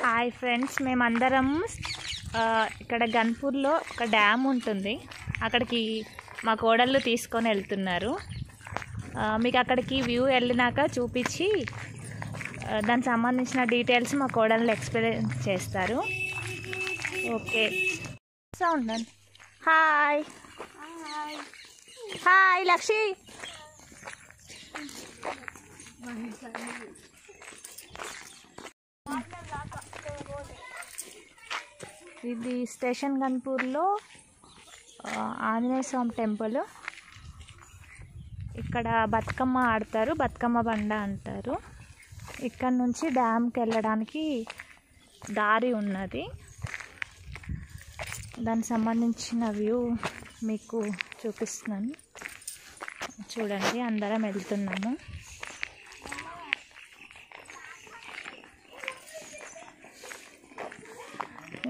Hi friends, మేమందరం ఇక్కడ గన్పూర్లో ఒక డ్యామ్ ఉంటుంది. అక్కడికి మా కోడళ్ళు తీసుకొని వెళ్తున్నారు. మీకు అక్కడికి వ్యూ వెళ్ళినాక చూపించి దానికి సంబంధించిన డీటెయిల్స్ మా కోడళ్ళు ఎక్స్ప్లెయిన్ చేస్తారు. ఓకే, ఉండండి. Hi hi Lakshi. ఇది స్టేషన్ గన్పూర్లో ఆంజనేయ స్వామి టెంపుల్. ఇక్కడ బతుకమ్మ ఆడతారు, బతుకమ్మ బండ అంటారు. ఇక్కడ నుంచి డ్యామ్కి వెళ్ళడానికి దారి ఉన్నది. దానికి సంబంధించిన వ్యూ మీకు చూపిస్తున్నాను, చూడండి. అందరం వెళ్తున్నాము.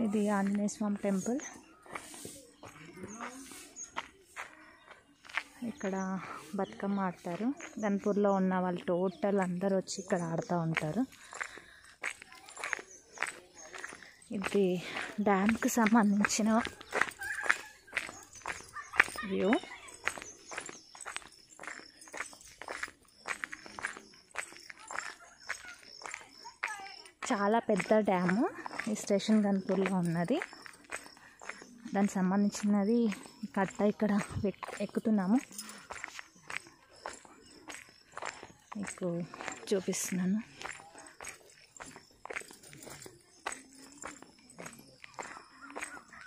ఇది ఆంజనేయ స్వామి టెంపుల్. ఇక్కడ బతుకమ్మ ఆడతారు. గన్పూర్లో ఉన్న వాళ్ళు టోటల్ అందరూ వచ్చి ఇక్కడ ఆడుతూ ఉంటారు. ఇది డ్యామ్కి సంబంధించిన వ్యూ. చాలా పెద్ద డ్యాము ఈ స్టేషన్ గన్పూర్లో ఉన్నది. దానికి సంబంధించినది కట్ట ఇక్కడ ఎక్కుతున్నాము, మీకు చూపిస్తున్నాను.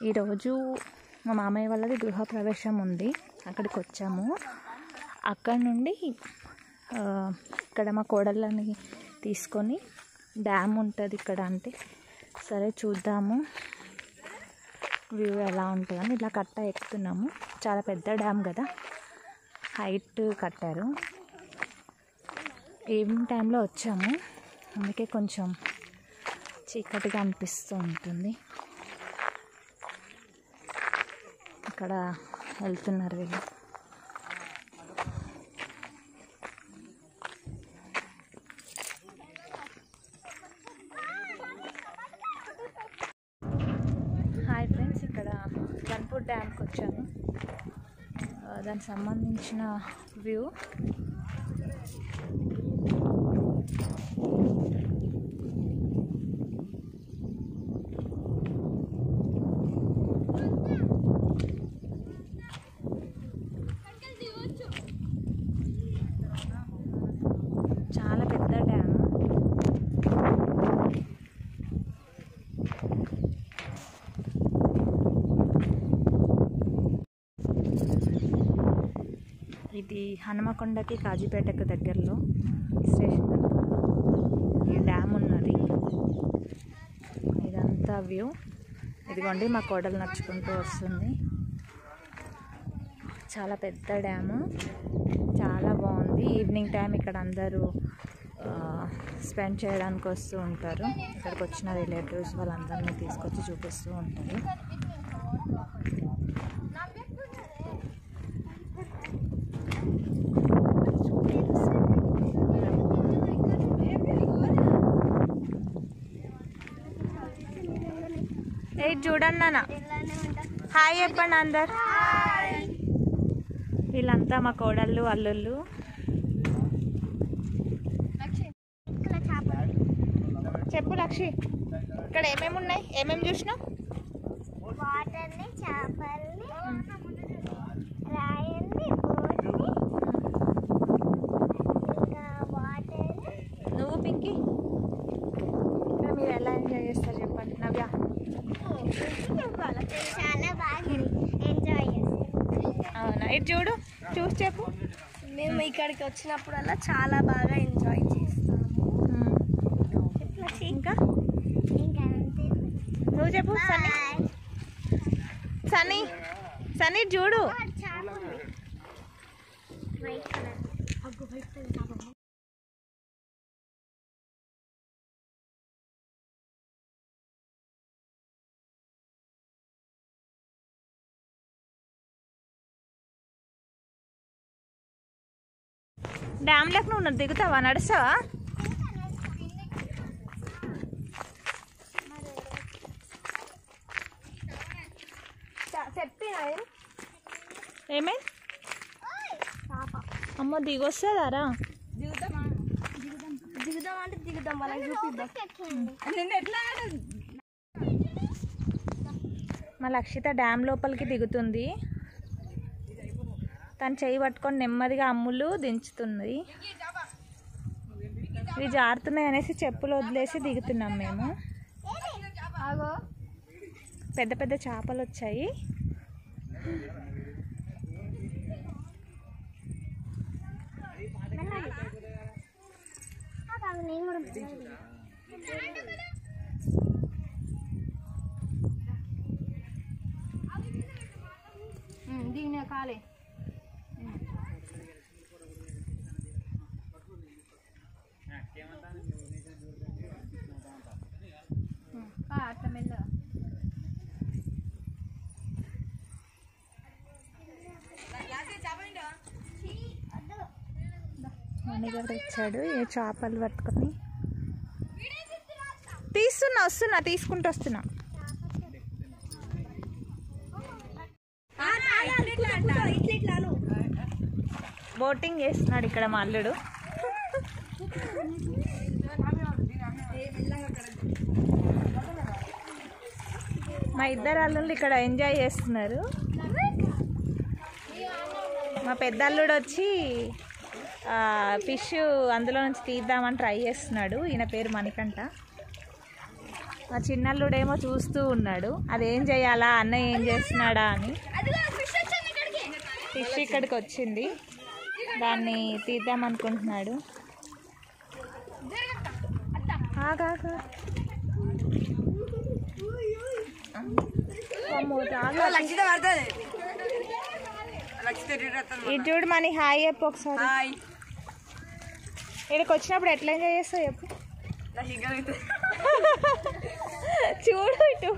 ఈరోజు మా మామయ్య వాళ్ళది గృహప్రవేశం ఉంది, అక్కడికి వచ్చాము. అక్కడ నుండి ఇక్కడ మా కోడళ్ళని తీసుకొని డ్యామ్ ఉంటుంది ఇక్కడ, అంటే సరే చూద్దాము వ్యూ ఎలా ఉంటుందని ఇలా కట్ట ఎక్కుతున్నాము. చాలా పెద్ద డ్యామ్ కదా, హైట్ కట్టారు. ఈవినింగ్ టైంలో వచ్చాము, అందుకే కొంచెం చీకటిగా అనిపిస్తూ ఉంటుంది. ఇక్కడ వెళ్తున్నారు వీళ్ళు. హాయ్ ఫ్రెండ్స్, ఇక్కడ గన్పూర్ డ్యామ్కి వచ్చాను. దానికి సంబంధించిన వ్యూ. చాలా పెద్ద డ్యామ్. ఇది హనుమకొండకి కాజీపేటకు దగ్గరలో స్టేషన్ ఈ డ్యామ్ ఉన్నది. ఇదంతా వ్యూ. ఇదిగోండి మా కోడలు నడుచుకుంటూ వస్తుంది. చాలా పెద్ద డ్యాము, చాలా బాగుంది. ఈవినింగ్ టైం ఇక్కడ అందరూ స్పెండ్ చేయడానికి వస్తూ ఉంటారు. ఇక్కడికి వచ్చిన రిలేటివ్స్ వాళ్ళందరినీ తీసుకొచ్చి చూపిస్తూ ఉంటారు. చూడండి నాన్న, హాయ్ చెప్పండి అందరు. వీళ్ళంతా మా కోడళ్ళు అల్లుళ్ళు. చెప్పు లక్షి, ఇక్కడ ఏమేమి ఉన్నాయి, ఏమేమి చూసినావు? వాటర్ని, చేపల్ని, రాయల్ని, బోట్ని, ఇంకా వాటర్ని. నువ్వు పింకీ, ఇక్కడ మీరు ఎలా ఎంజాయ్ చేస్తారు చెప్పండి. నవ్య చాలా బాగా ఎంజాయ్ చేస్తాం. అవునా, ఇటు చూడు, చూసి చెప్పు. మేము ఇక్కడికి వచ్చినప్పుడల్లా చాలా బాగా ఎంజాయ్ చేస్తాము. ఇంకా ఇంకా అంతే. నువ్వు చెప్పు. సన్నీ, సన్నీ, సన్నీ చూడు. వైట్ కలర్ డ్యామ్లోకి నువ్వు దిగుతావా, నడుస్తావా? ఏమే అమ్మో దిగొస్తుందారా? దిగుదాం అంటే దిగుదాం, వాళ్ళకి చూపిద్దాం. మా లక్షిత డ్యామ్ లోపలికి దిగుతుంది. తను చెయ్యి పట్టుకొని నెమ్మదిగా అమ్ములు దించుతుంది. ఇవి జారుతున్నాయి అనేసి చెప్పులు వదిలేసి దిగుతున్నాం మేము. పెద్ద పెద్ద చేపలు వచ్చాయి. దిగిన కాలే అట్లా మెల్ల మణిగారు వచ్చాడు ఏ చేపలు పట్టుకొని. వస్తున్నా తీసుకుంటూ వస్తున్నా. బోటింగ్ చేస్తున్నాడు ఇక్కడ మా అల్లుడు. మా ఇద్దరు అల్లుళ్ళు ఇక్కడ ఎంజాయ్ చేస్తున్నారు. మా పెద్ద అల్లుడు వచ్చి ఫిష్ అందులో నుంచి తీద్దామని ట్రై చేస్తున్నాడు. ఈయన పేరు మణికంఠ. మా చిన్నల్లుడేమో చూస్తూ ఉన్నాడు అదేం చేయాలా, అన్నయ్య ఏం చేస్తున్నాడా అని. ఫిష్ ఇక్కడికి వచ్చింది, దాన్ని తీద్దామనుకుంటున్నాడు. ఇది చూడు మనీ హాయ్ చెప్పు ఒకసారి. ఇక్కడికి వచ్చినప్పుడు ఎట్లా ఎంజాయ్ చేస్తావు చెప్పు. చూడు ఇటు